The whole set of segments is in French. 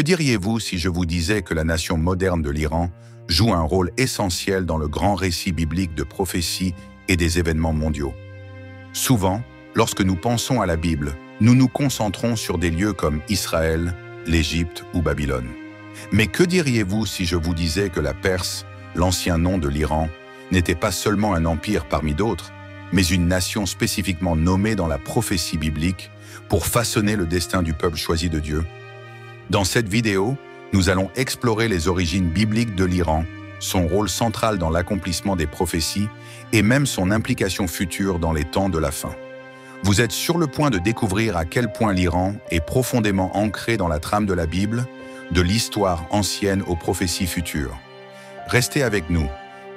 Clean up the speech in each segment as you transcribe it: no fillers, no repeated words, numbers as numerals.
Que diriez-vous si je vous disais que la nation moderne de l'Iran joue un rôle essentiel dans le grand récit biblique de prophéties et des événements mondiaux? Souvent, lorsque nous pensons à la Bible, nous nous concentrons sur des lieux comme Israël, l'Égypte ou Babylone. Mais que diriez-vous si je vous disais que la Perse, l'ancien nom de l'Iran, n'était pas seulement un empire parmi d'autres, mais une nation spécifiquement nommée dans la prophétie biblique pour façonner le destin du peuple choisi de Dieu? Dans cette vidéo, nous allons explorer les origines bibliques de l'Iran, son rôle central dans l'accomplissement des prophéties et même son implication future dans les temps de la fin. Vous êtes sur le point de découvrir à quel point l'Iran est profondément ancré dans la trame de la Bible, de l'histoire ancienne aux prophéties futures. Restez avec nous,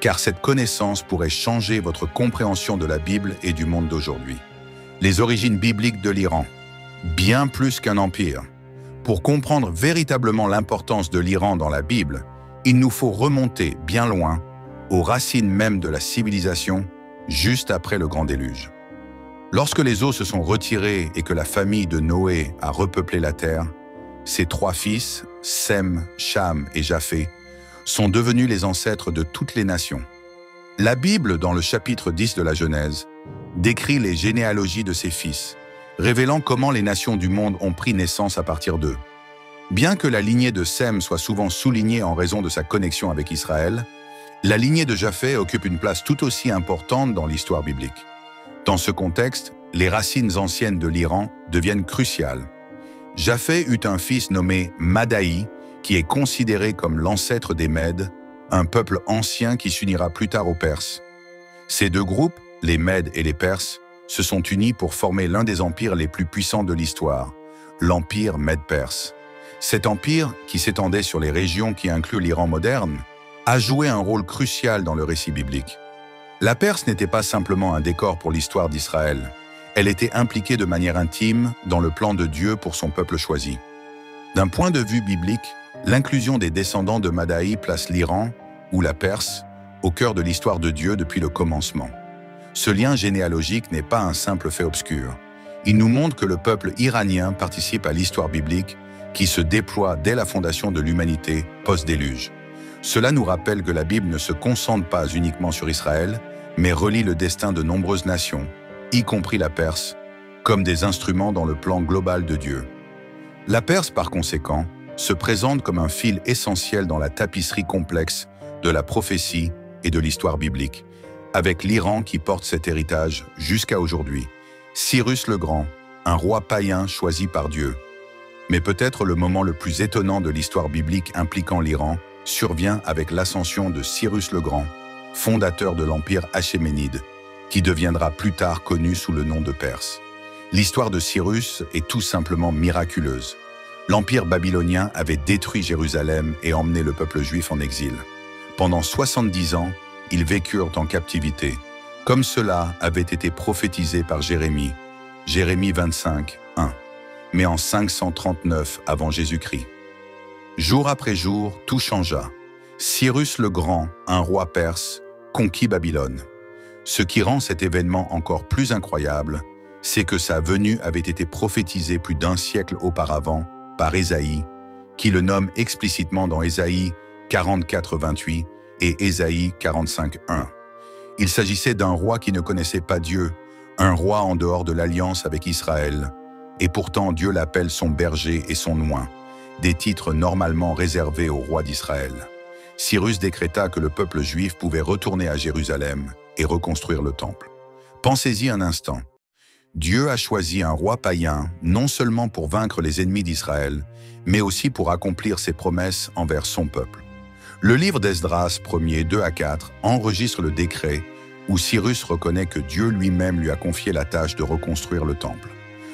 car cette connaissance pourrait changer votre compréhension de la Bible et du monde d'aujourd'hui. Les origines bibliques de l'Iran, bien plus qu'un empire. Pour comprendre véritablement l'importance de l'Iran dans la Bible, il nous faut remonter bien loin, aux racines même de la civilisation, juste après le grand déluge. Lorsque les eaux se sont retirées et que la famille de Noé a repeuplé la terre, ses trois fils, Sem, Cham et Japheth, sont devenus les ancêtres de toutes les nations. La Bible, dans le chapitre 10 de la Genèse, décrit les généalogies de ses fils, révélant comment les nations du monde ont pris naissance à partir d'eux. Bien que la lignée de Sem soit souvent soulignée en raison de sa connexion avec Israël, la lignée de Japheth occupe une place tout aussi importante dans l'histoire biblique. Dans ce contexte, les racines anciennes de l'Iran deviennent cruciales. Japheth eut un fils nommé Madaï, qui est considéré comme l'ancêtre des Mèdes, un peuple ancien qui s'unira plus tard aux Perses. Ces deux groupes, les Mèdes et les Perses, se sont unis pour former l'un des empires les plus puissants de l'histoire, l'empire Mède-Perse. Cet empire, qui s'étendait sur les régions qui incluent l'Iran moderne, a joué un rôle crucial dans le récit biblique. La Perse n'était pas simplement un décor pour l'histoire d'Israël, elle était impliquée de manière intime dans le plan de Dieu pour son peuple choisi. D'un point de vue biblique, l'inclusion des descendants de Madaï place l'Iran, ou la Perse, au cœur de l'histoire de Dieu depuis le commencement. Ce lien généalogique n'est pas un simple fait obscur. Il nous montre que le peuple iranien participe à l'histoire biblique qui se déploie dès la fondation de l'humanité post-déluge. Cela nous rappelle que la Bible ne se concentre pas uniquement sur Israël, mais relie le destin de nombreuses nations, y compris la Perse, comme des instruments dans le plan global de Dieu. La Perse, par conséquent, se présente comme un fil essentiel dans la tapisserie complexe de la prophétie et de l'histoire biblique, avec l'Iran qui porte cet héritage jusqu'à aujourd'hui. Cyrus le Grand, un roi païen choisi par Dieu. Mais peut-être le moment le plus étonnant de l'histoire biblique impliquant l'Iran survient avec l'ascension de Cyrus le Grand, fondateur de l'empire achéménide, qui deviendra plus tard connu sous le nom de Perse. L'histoire de Cyrus est tout simplement miraculeuse. L'empire babylonien avait détruit Jérusalem et emmené le peuple juif en exil. Pendant 70 ans, ils vécurent en captivité, comme cela avait été prophétisé par Jérémie, Jérémie 25, 1, mais en 539 avant Jésus-Christ. Jour après jour, tout changea. Cyrus le Grand, un roi perse, conquit Babylone. Ce qui rend cet événement encore plus incroyable, c'est que sa venue avait été prophétisée plus d'un siècle auparavant par Ésaïe, qui le nomme explicitement dans Ésaïe 44, 28 et Ésaïe 45, 1. Il s'agissait d'un roi qui ne connaissait pas Dieu, un roi en dehors de l'alliance avec Israël, et pourtant Dieu l'appelle son berger et son oint, des titres normalement réservés au roi d'Israël. Cyrus décréta que le peuple juif pouvait retourner à Jérusalem et reconstruire le temple. Pensez-y un instant. Dieu a choisi un roi païen non seulement pour vaincre les ennemis d'Israël, mais aussi pour accomplir ses promesses envers son peuple. Le livre d'Esdras 1er 2 à 4 enregistre le décret où Cyrus reconnaît que Dieu lui-même lui a confié la tâche de reconstruire le temple.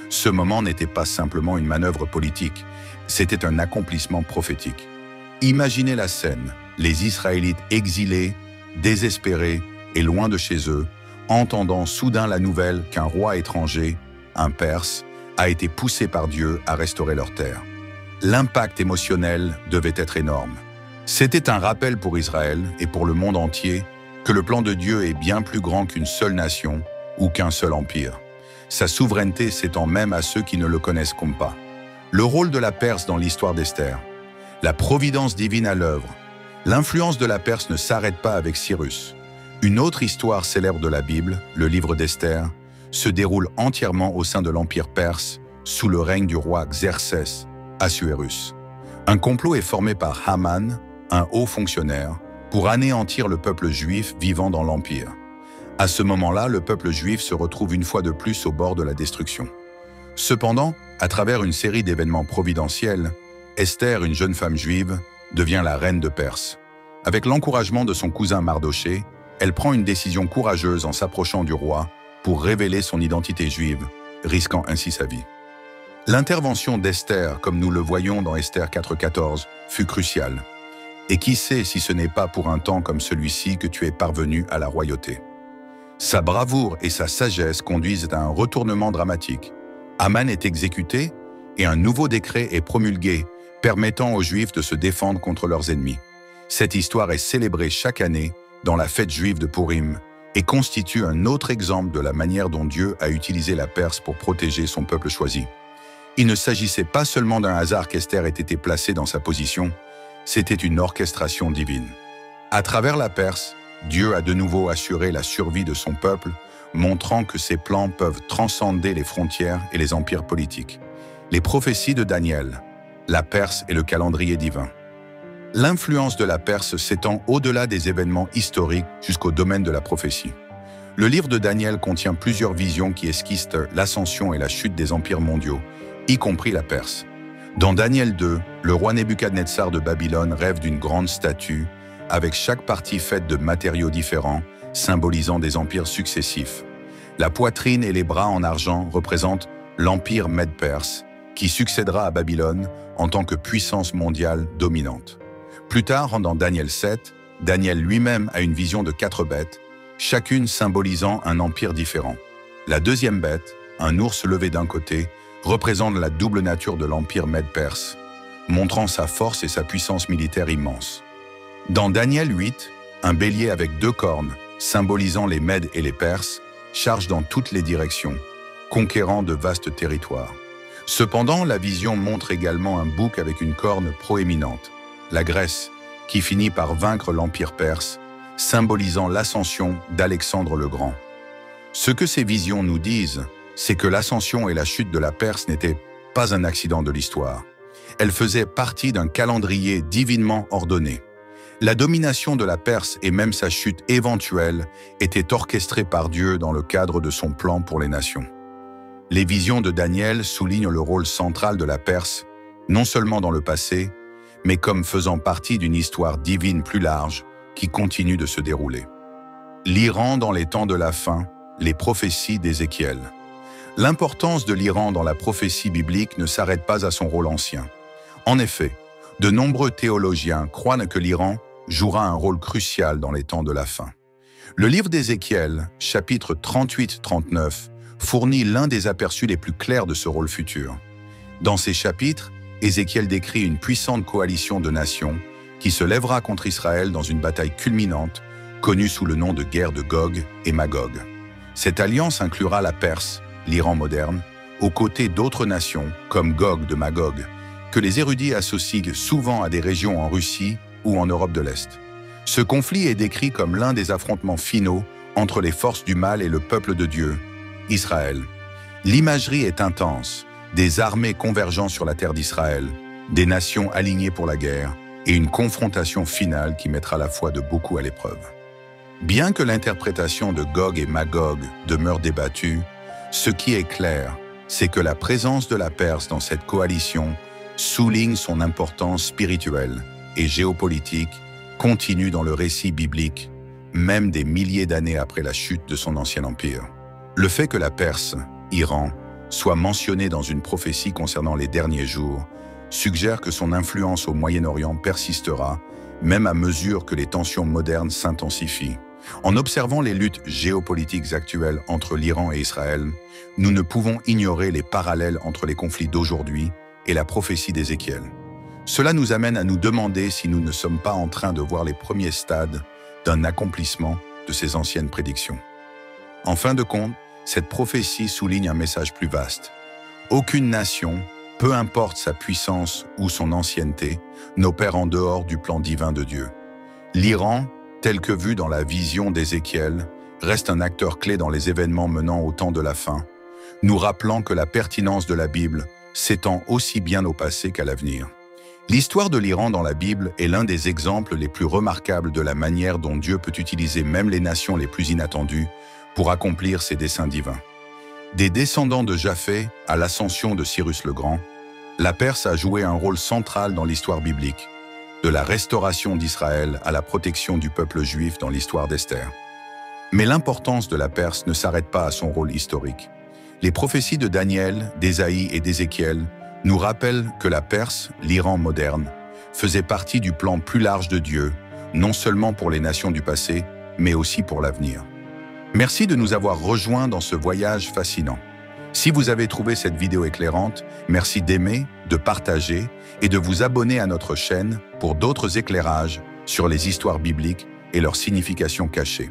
Ce moment n'était pas simplement une manœuvre politique, c'était un accomplissement prophétique. Imaginez la scène, les Israélites exilés, désespérés et loin de chez eux, entendant soudain la nouvelle qu'un roi étranger, un Perse, a été poussé par Dieu à restaurer leur terre. L'impact émotionnel devait être énorme. C'était un rappel pour Israël et pour le monde entier que le plan de Dieu est bien plus grand qu'une seule nation ou qu'un seul empire. Sa souveraineté s'étend même à ceux qui ne le connaissent comme pas. Le rôle de la Perse dans l'histoire d'Esther. La providence divine à l'œuvre. L'influence de la Perse ne s'arrête pas avec Cyrus. Une autre histoire célèbre de la Bible, le livre d'Esther, se déroule entièrement au sein de l'Empire perse, sous le règne du roi Xerxès, Assuérus. Un complot est formé par Haman, un haut fonctionnaire, pour anéantir le peuple juif vivant dans l'Empire. À ce moment-là, le peuple juif se retrouve une fois de plus au bord de la destruction. Cependant, à travers une série d'événements providentiels, Esther, une jeune femme juive, devient la reine de Perse. Avec l'encouragement de son cousin Mardoché, elle prend une décision courageuse en s'approchant du roi pour révéler son identité juive, risquant ainsi sa vie. L'intervention d'Esther, comme nous le voyons dans Esther 4,14, fut cruciale. Et qui sait si ce n'est pas pour un temps comme celui-ci que tu es parvenu à la royauté. Sa bravoure et sa sagesse conduisent à un retournement dramatique. Haman est exécuté et un nouveau décret est promulgué, permettant aux Juifs de se défendre contre leurs ennemis. Cette histoire est célébrée chaque année dans la fête juive de Purim et constitue un autre exemple de la manière dont Dieu a utilisé la Perse pour protéger son peuple choisi. Il ne s'agissait pas seulement d'un hasard qu'Esther ait été placée dans sa position, c'était une orchestration divine. À travers la Perse, Dieu a de nouveau assuré la survie de son peuple, montrant que ses plans peuvent transcender les frontières et les empires politiques. Les prophéties de Daniel, la Perse et le calendrier divin. L'influence de la Perse s'étend au-delà des événements historiques jusqu'au domaine de la prophétie. Le livre de Daniel contient plusieurs visions qui esquissent l'ascension et la chute des empires mondiaux, y compris la Perse. Dans Daniel 2, le roi Nebuchadnezzar de Babylone rêve d'une grande statue, avec chaque partie faite de matériaux différents, symbolisant des empires successifs. La poitrine et les bras en argent représentent l'empire Mède-Perse, qui succédera à Babylone en tant que puissance mondiale dominante. Plus tard, dans Daniel 7, Daniel lui-même a une vision de 4 bêtes, chacune symbolisant un empire différent. La deuxième bête, un ours levé d'un côté, représente la double nature de l'empire Mède-Perse, montrant sa force et sa puissance militaire immense. Dans Daniel 8, un bélier avec 2 cornes, symbolisant les Mèdes et les Perses, charge dans toutes les directions, conquérant de vastes territoires. Cependant, la vision montre également un bouc avec une corne proéminente, la Grèce, qui finit par vaincre l'Empire perse, symbolisant l'ascension d'Alexandre le Grand. Ce que ces visions nous disent, c'est que l'ascension et la chute de la Perse n'étaient pas un accident de l'histoire. Elles faisaient partie d'un calendrier divinement ordonné. La domination de la Perse et même sa chute éventuelle étaient orchestrées par Dieu dans le cadre de son plan pour les nations. Les visions de Daniel soulignent le rôle central de la Perse, non seulement dans le passé, mais comme faisant partie d'une histoire divine plus large qui continue de se dérouler. L'Iran dans les temps de la fin, les prophéties d'Ézéchiel. L'importance de l'Iran dans la prophétie biblique ne s'arrête pas à son rôle ancien. En effet, de nombreux théologiens croient que l'Iran jouera un rôle crucial dans les temps de la fin. Le livre d'Ézéchiel, chapitres 38-39, fournit l'un des aperçus les plus clairs de ce rôle futur. Dans ces chapitres, Ézéchiel décrit une puissante coalition de nations qui se lèvera contre Israël dans une bataille culminante, connue sous le nom de guerre de Gog et Magog. Cette alliance inclura la Perse, l'Iran moderne, aux côtés d'autres nations, comme Gog de Magog, que les érudits associent souvent à des régions en Russie ou en Europe de l'Est. Ce conflit est décrit comme l'un des affrontements finaux entre les forces du mal et le peuple de Dieu, Israël. L'imagerie est intense, des armées convergeant sur la terre d'Israël, des nations alignées pour la guerre et une confrontation finale qui mettra la foi de beaucoup à l'épreuve. Bien que l'interprétation de Gog et Magog demeure débattue, ce qui est clair, c'est que la présence de la Perse dans cette coalition souligne son importance spirituelle et géopolitique continue dans le récit biblique, même des milliers d'années après la chute de son ancien empire. Le fait que la Perse, Iran, soit mentionnée dans une prophétie concernant les derniers jours suggère que son influence au Moyen-Orient persistera, même à mesure que les tensions modernes s'intensifient. En observant les luttes géopolitiques actuelles entre l'Iran et Israël, nous ne pouvons ignorer les parallèles entre les conflits d'aujourd'hui et la prophétie d'Ézéchiel. Cela nous amène à nous demander si nous ne sommes pas en train de voir les premiers stades d'un accomplissement de ces anciennes prédictions. En fin de compte, cette prophétie souligne un message plus vaste. Aucune nation, peu importe sa puissance ou son ancienneté, n'opère en dehors du plan divin de Dieu. L'Iran, tel que vu dans la vision d'Ézéchiel, reste un acteur clé dans les événements menant au temps de la fin, nous rappelant que la pertinence de la Bible s'étend aussi bien au passé qu'à l'avenir. L'histoire de l'Iran dans la Bible est l'un des exemples les plus remarquables de la manière dont Dieu peut utiliser même les nations les plus inattendues pour accomplir ses desseins divins. Des descendants de Japheth à l'ascension de Cyrus le Grand, la Perse a joué un rôle central dans l'histoire biblique, de la restauration d'Israël à la protection du peuple juif dans l'histoire d'Esther. Mais l'importance de la Perse ne s'arrête pas à son rôle historique. Les prophéties de Daniel, d'Ésaïe et d'Ézéchiel nous rappellent que la Perse, l'Iran moderne, faisait partie du plan plus large de Dieu, non seulement pour les nations du passé, mais aussi pour l'avenir. Merci de nous avoir rejoints dans ce voyage fascinant. Si vous avez trouvé cette vidéo éclairante, merci d'aimer, de partager et de vous abonner à notre chaîne pour d'autres éclairages sur les histoires bibliques et leur signification cachée.